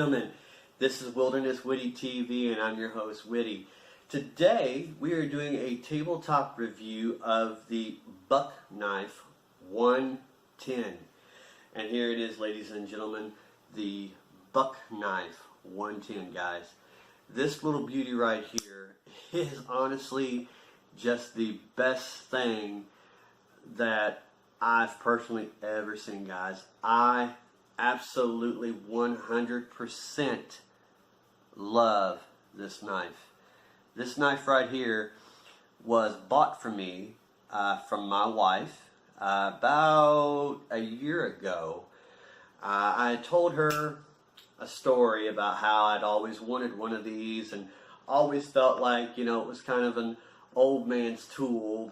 gentlemen, this is Wilderness Witty TV and I'm your host Witty. Today we are doing a tabletop review of the Buck Knife 110. And here it is, ladies and gentlemen, the Buck Knife 110, guys. This little beauty right here is honestly just the best thing that I've personally ever seen, guys. I absolutely 100% love this knife. This knife right here was bought for me from my wife about a year ago. I told her a story about how I'd always wanted one of these and always felt like, you know, it was kind of an old man's tool,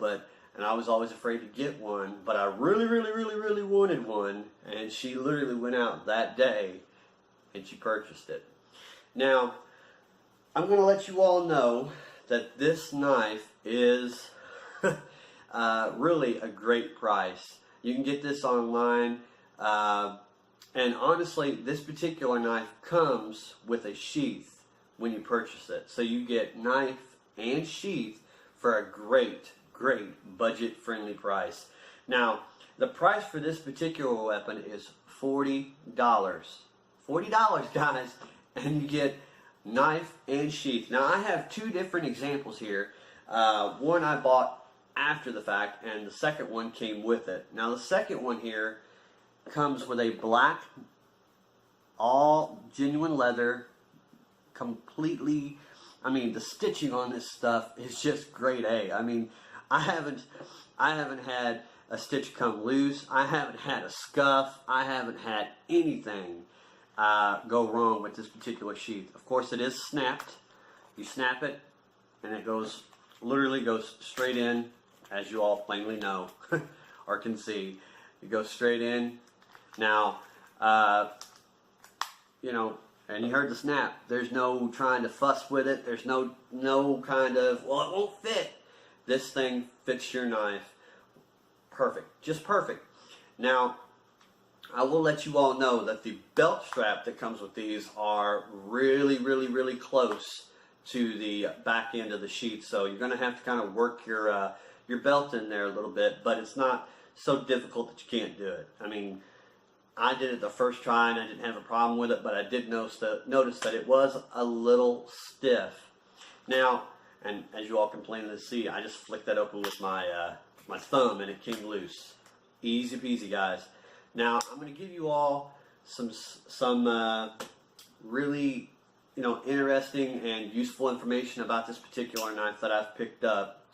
and I was always afraid to get one, but I really wanted one, and she literally went out that day and she purchased it. Now, I'm going to let you all know that this knife is really a great price. You can get this online, and honestly, this particular knife comes with a sheath when you purchase it. So you get knife and sheath for a great budget-friendly price. Now, the price for this particular weapon is $40. $40, guys, and you get knife and sheath. Now, I have two different examples here. One I bought after the fact, and the second one came with it. Now, the second one here comes with a black, all genuine leather, completely, I mean, the stitching on this stuff is just grade A. I mean, I haven't had a stitch come loose. I haven't had a scuff. I haven't had anything go wrong with this particular sheath. Of course, it is snapped. You snap it, and it literally goes straight in, as you all plainly know or can see. It goes straight in. Now, you know, and you heard the snap. There's no trying to fuss with it. There's no kind of, well, it won't fit. This thing fits your knife perfect, just perfect. Now, I will let you all know that the belt strap that comes with these are really close to the back end of the sheath. So you're going to have to kind of work your belt in there a little bit, but it's not so difficult that you can't do it. I mean, I did it the first try and I didn't have a problem with it, but I did notice that it was a little stiff. Now, and as you all can plainly see, I just flicked that open with my my thumb and it came loose. Easy peasy, guys. Now, I'm going to give you all some really, you know, interesting and useful information about this particular knife that I've picked up.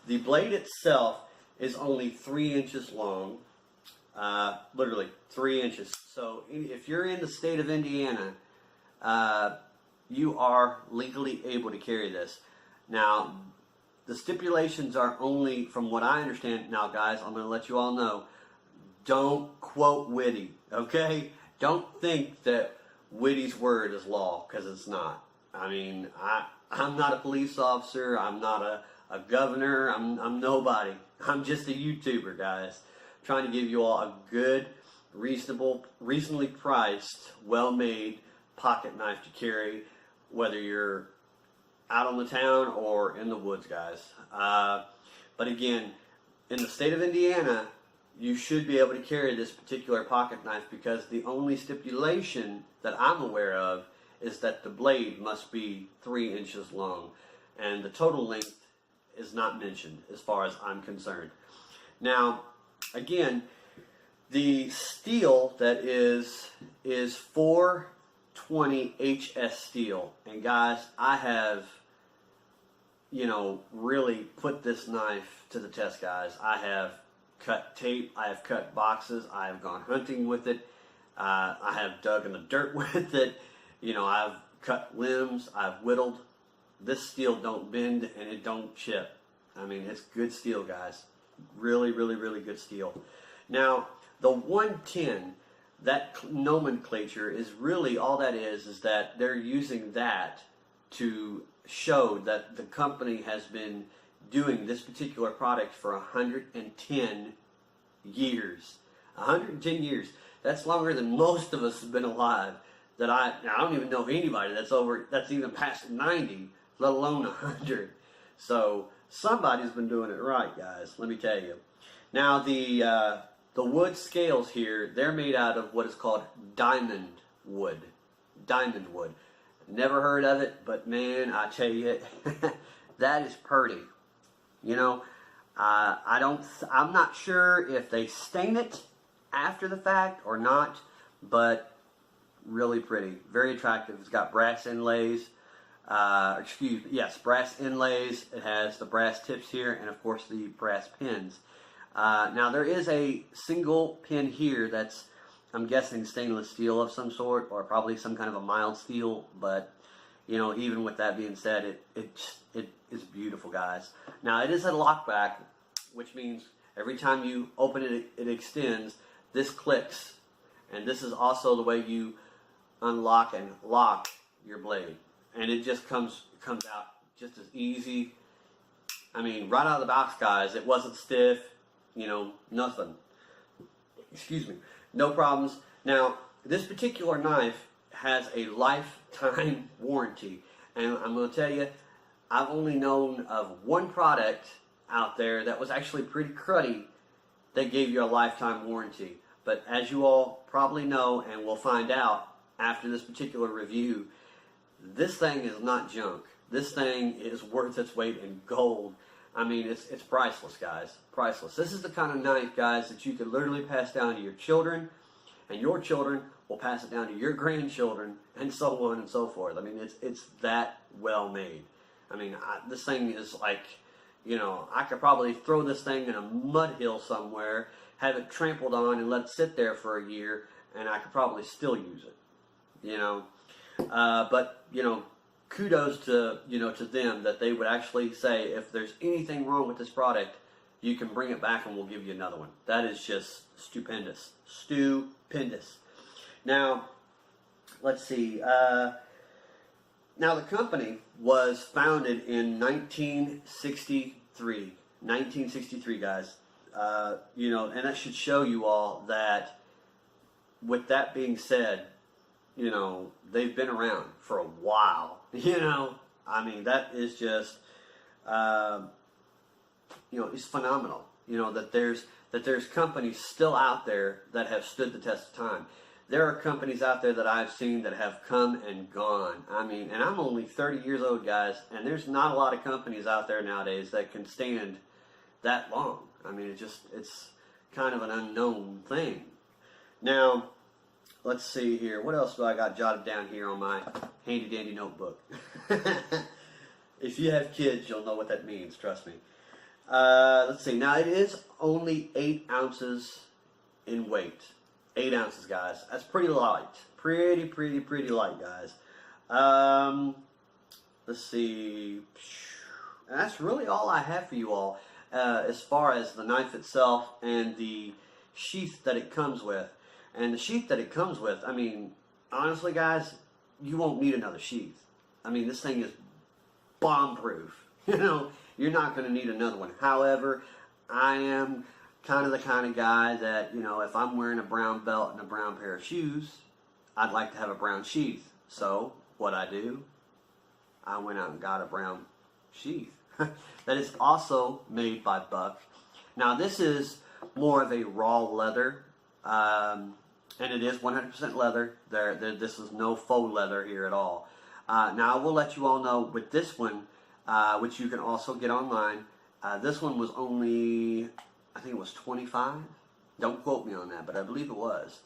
The blade itself is only 3 inches long, literally 3 inches. So if you're in the state of Indiana, you are legally able to carry this. Now, the stipulations are only, from what I understand, now guys, I'm going to let you all know, don't quote Witty, okay? Don't think that Witty's word is law, because it's not. I mean, I'm not a police officer, I'm not a governor, I'm nobody. I'm just a YouTuber, guys, trying to give you all a good, reasonably priced, well-made pocket knife to carry, whether you're out on the town or in the woods, guys. But again, in the state of Indiana, you should be able to carry this particular pocket knife because the only stipulation that I'm aware of is that the blade must be 3 inches long, and the total length is not mentioned as far as I'm concerned. Now, again, the steel that is 420 HS steel, and guys, I have, you know, really put this knife to the test, guys. I have cut tape, I have cut boxes, I have gone hunting with it, I have dug in the dirt with it, you know, I've cut limbs, I've whittled. This steel don't bend and it don't chip. I mean, it's good steel, guys. Really good steel. Now, the 110, that nomenclature is really, all that is that they're using that to show that the company has been doing this particular product for 110 years. 110 years. That's longer than most of us have been alive. that I don't even know anybody that's even past 90, let alone 100. So somebody's been doing it right, guys. Let me tell you. Now the wood scales here, they're made out of what is called diamond wood. Diamond wood. Never heard of it, but man, I tell you, that is pretty. You know, I'm not sure if they stain it after the fact or not, but really pretty, very attractive. It's got brass inlays. Brass inlays. It has the brass tips here, and of course the brass pins. Now there is a single pin here that's, I'm guessing, stainless steel of some sort, or probably some kind of a mild steel. But you know, even with that being said, it is beautiful, guys. Now it is a lockback, which means every time you open it, it extends. This clicks, and this is also the way you unlock and lock your blade, and it just comes out just as easy. I mean, right out of the box, guys. It wasn't stiff, you know, nothing. Excuse me, no problems. Now, this particular knife has a lifetime warranty, and I'm going to tell you, I've only known of one product out there that was actually pretty cruddy that gave you a lifetime warranty. But as you all probably know, and will find out after this particular review, this thing is not junk. This thing is worth its weight in gold. I mean, it's priceless, guys. Priceless. This is the kind of knife, guys, that you could literally pass down to your children, and your children will pass it down to your grandchildren, and so on and so forth. I mean, it's that well made. I mean, this thing is like, you know, I could probably throw this thing in a mud hill somewhere, have it trampled on, and let it sit there for a year, and I could probably still use it. You know, but you know, kudos to them that they would actually say, if there's anything wrong with this product, you can bring it back and we'll give you another one. That is just stupendous. Stupendous. Now, let's see. Now, the company was founded in 1963. 1963, guys. You know, and that should show you all that, with that being said, you know, they've been around for a while. You know, I mean, that is just, you know, it's phenomenal. You know, that there's companies still out there that have stood the test of time. There are companies out there that I've seen that have come and gone. I mean, and I'm only 30 years old, guys, and there's not a lot of companies out there nowadays that can stand that long. I mean, it's kind of an unknown thing. Now, let's see here. What else do I got jotted down here on my handy-dandy notebook? If you have kids, you'll know what that means, trust me. Let's see. Now, it is only 8 ounces in weight. 8 ounces, guys. That's pretty light. Pretty light, guys. Let's see. And that's really all I have for you all as far as the knife itself and the sheath that it comes with. And the sheath that it comes with, I mean, honestly, guys, you won't need another sheath. I mean, this thing is bomb-proof. You know, you're not going to need another one. However, I am kind of the kind of guy that, you know, if I'm wearing a brown belt and a brown pair of shoes, I'd like to have a brown sheath. So, what I do, I went out and got a brown sheath. That is also made by Buck. Now, this is more of a raw leather. And it is 100% leather. This is no faux leather here at all. Now, I will let you all know with this one, which you can also get online, this one was only, I think it was $25. Don't quote me on that, but I believe it was.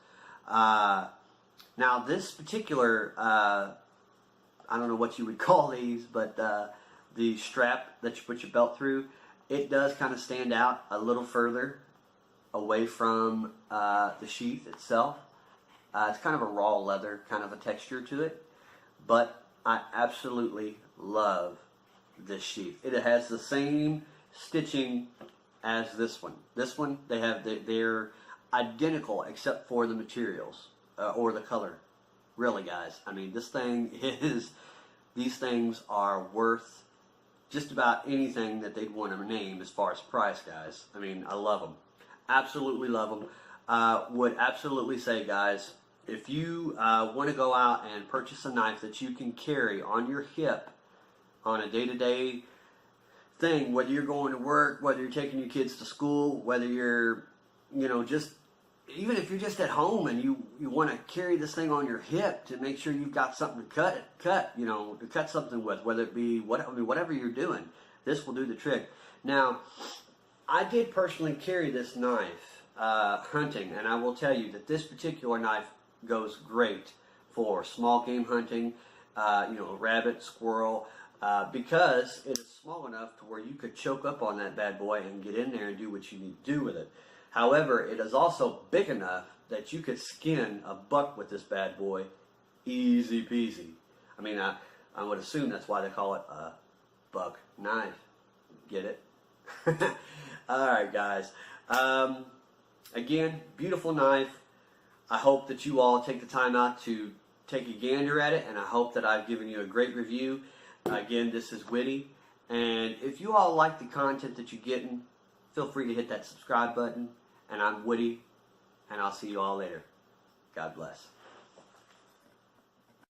Now, this particular, I don't know what you would call these, but the strap that you put your belt through, it does kind of stand out a little further away from the sheath itself. It's kind of a raw leather kind of a texture to it, but I absolutely love this sheath. It has the same stitching as this one. This one, they're identical except for the materials or the color. Really, guys, I mean, these things are worth just about anything that they'd want to name as far as price, guys. I mean, I love them. Absolutely love them. Would absolutely say, guys, if you want to go out and purchase a knife that you can carry on your hip on a day-to-day thing, whether you're going to work, whether you're taking your kids to school, whether you're, just, even if you're just at home and you want to carry this thing on your hip to make sure you've got something to cut something with, whether it be whatever you're doing, this will do the trick. Now, I did personally carry this knife hunting, and I will tell you that this particular knife goes great for small game hunting, rabbit, squirrel, because it is small enough to where you could choke up on that bad boy and get in there and do what you need to do with it. However, it is also big enough that you could skin a buck with this bad boy easy peasy. I mean, I would assume that's why they call it a buck knife. Get it? Alright, guys. Again, beautiful knife. I hope that you all take the time out to take a gander at it, and I hope that I've given you a great review. Again, this is Whitty, and if you all like the content that you're getting, feel free to hit that subscribe button. And I'm Whitty, and I'll see you all later. God bless.